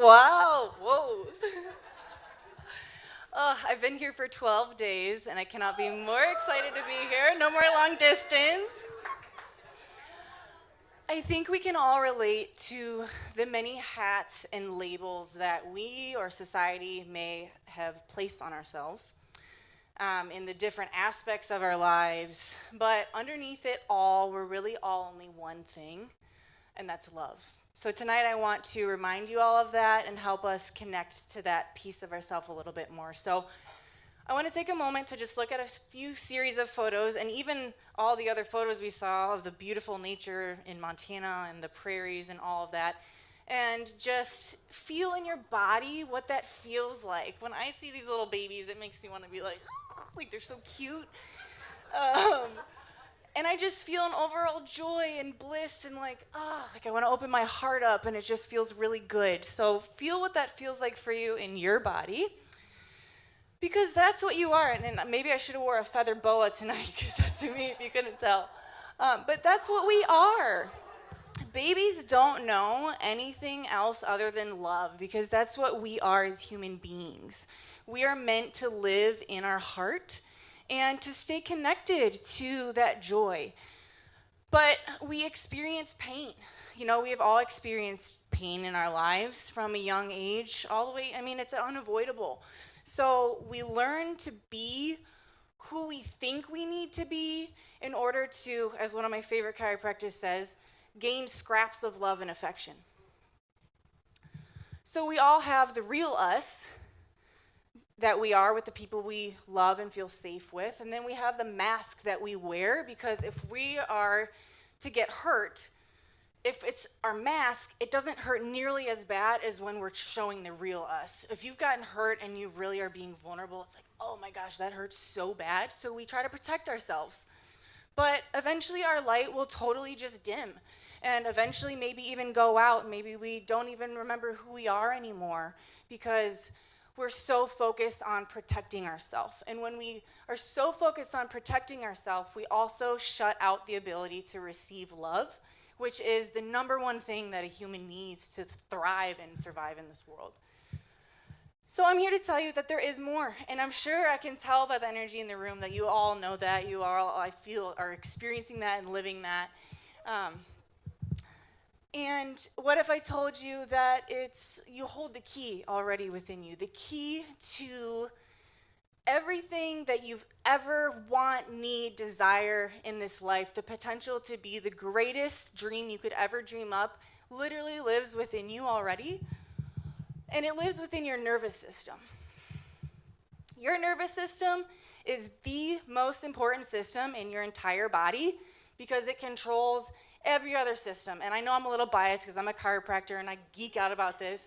Wow, whoa. I've been here for 12 days, and I cannot be more excited to be here. No more long distance. I think we can all relate to the many hats and labels that we or society may have placed on ourselves in the different aspects of our lives. But underneath it all, we're really all only one thing, and that's love. So tonight I want to remind you all of that and help us connect to that piece of ourselves a little bit more. So I want to take a moment to just look at a few series of photos, and even all the other photos we saw of the beautiful nature in Montana and the prairies and all of that, and just feel in your body what that feels like. When I see these little babies, it makes me want to be like they're so cute. And I just feel an overall joy and bliss and like I want to open my heart up, and it just feels really good. So feel what that feels like for you in your body, because that's what you are. And maybe I should have wore a feather boa tonight, because that's me if you couldn't tell. But that's what we are. Babies don't know anything else other than love, because that's what we are as human beings. We are meant to live in our heart and to stay connected to that joy. But we experience pain. You know, we have all experienced pain in our lives from a young age all the way. I mean, it's unavoidable. So we learn to be who we think we need to be in order to, as one of my favorite chiropractors says, gain scraps of love and affection. So we all have the real us that we are with the people we love and feel safe with. And then we have the mask that we wear, because if we are to get hurt, if it's our mask, it doesn't hurt nearly as bad as when we're showing the real us. If you've gotten hurt and you really are being vulnerable, it's like, oh my gosh, that hurts so bad. So we try to protect ourselves. But eventually our light will totally just dim. And eventually maybe even go out. Maybe we don't even remember who we are anymore, because we're so focused on protecting ourselves. And when we are so focused on protecting ourselves, we also shut out the ability to receive love, which is the number one thing that a human needs to thrive and survive in this world. So I'm here to tell you that there is more. And I'm sure I can tell by the energy in the room that you all know that. You all, I feel, are experiencing that and living that. And what if I told you that you hold the key already within you, the key to everything that you've ever want, need, desire in this life, the potential to be the greatest dream you could ever dream up, literally lives within you already, and it lives within your nervous system. Your nervous system is the most important system in your entire body, because it controls every other system. And I know I'm a little biased because I'm a chiropractor and I geek out about this,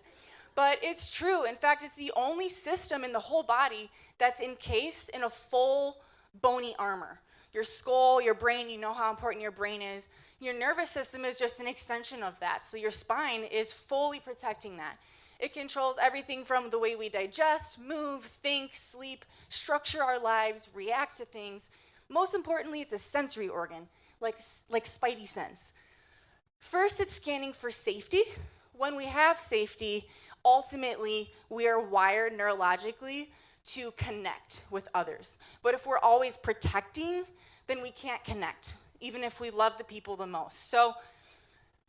but it's true. In fact, it's the only system in the whole body that's encased in a full bony armor. Your skull, your brain, you know how important your brain is. Your nervous system is just an extension of that. So your spine is fully protecting that. It controls everything from the way we digest, move, think, sleep, structure our lives, react to things. Most importantly, it's a sensory organ, like spidey sense. First, it's scanning for safety. When we have safety, ultimately, we are wired neurologically to connect with others. But if we're always protecting, then we can't connect, even if we love the people the most. So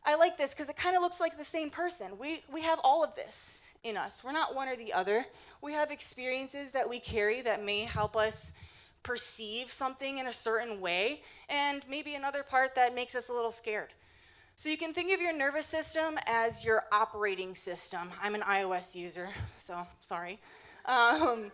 I like this because it kind of looks like the same person. We have all of this in us. We're not one or the other. We have experiences that we carry that may help us perceive something in a certain way, and maybe another part that makes us a little scared. So you can think of your nervous system as your operating system. I'm an iOS user, so sorry. And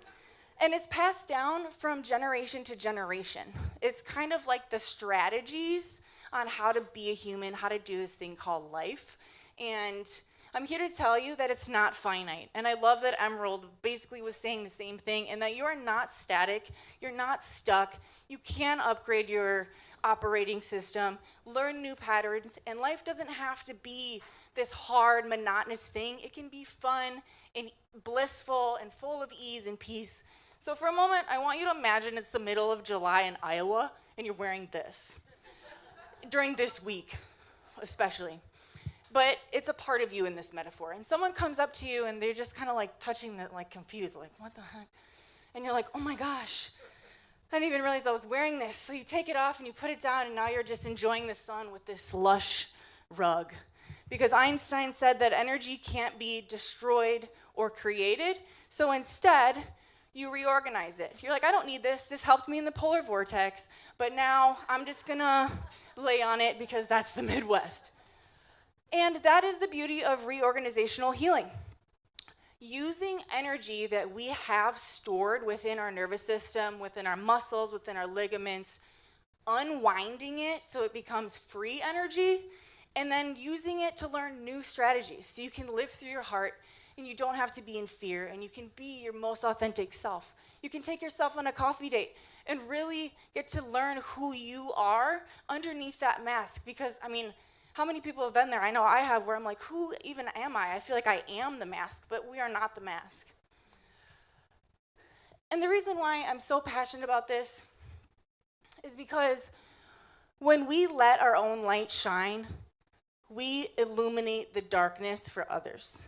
it's passed down from generation to generation. It's kind of like the strategies on how to be a human, how to do this thing called life. And I'm here to tell you that it's not finite. And I love that Emerald basically was saying the same thing, and that you are not static, you're not stuck, you can upgrade your operating system, learn new patterns, and life doesn't have to be this hard, monotonous thing. It can be fun and blissful and full of ease and peace. So for a moment, I want you to imagine it's the middle of July in Iowa, and you're wearing this, during this week especially. but it's a part of you in this metaphor. And someone comes up to you and they're just kind of like touching the, like confused, like, what the heck? And you're like, oh my gosh, I didn't even realize I was wearing this. So you take it off and you put it down, and now you're just enjoying the sun with this lush rug. Because Einstein said that energy can't be destroyed or created, so instead, you reorganize it. You're like, I don't need this. This helped me in the polar vortex, but now I'm just gonna lay on it because that's the Midwest. And that is the beauty of reorganizational healing. Using energy that we have stored within our nervous system, within our muscles, within our ligaments, unwinding it so it becomes free energy, and then using it to learn new strategies so you can live through your heart and you don't have to be in fear, and you can be your most authentic self. You can take yourself on a coffee date and really get to learn who you are underneath that mask. Because, I mean, how many people have been there? I know I have, where I'm like, who even am I? I feel like I am the mask, but we are not the mask. And the reason why I'm so passionate about this is because when we let our own light shine, we illuminate the darkness for others.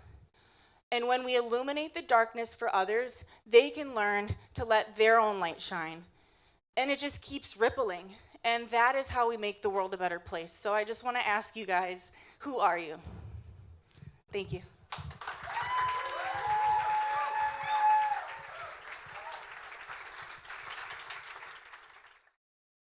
And when we illuminate the darkness for others, they can learn to let their own light shine. And it just keeps rippling. And that is how we make the world a better place. So I just want to ask you guys, who are you? Thank you.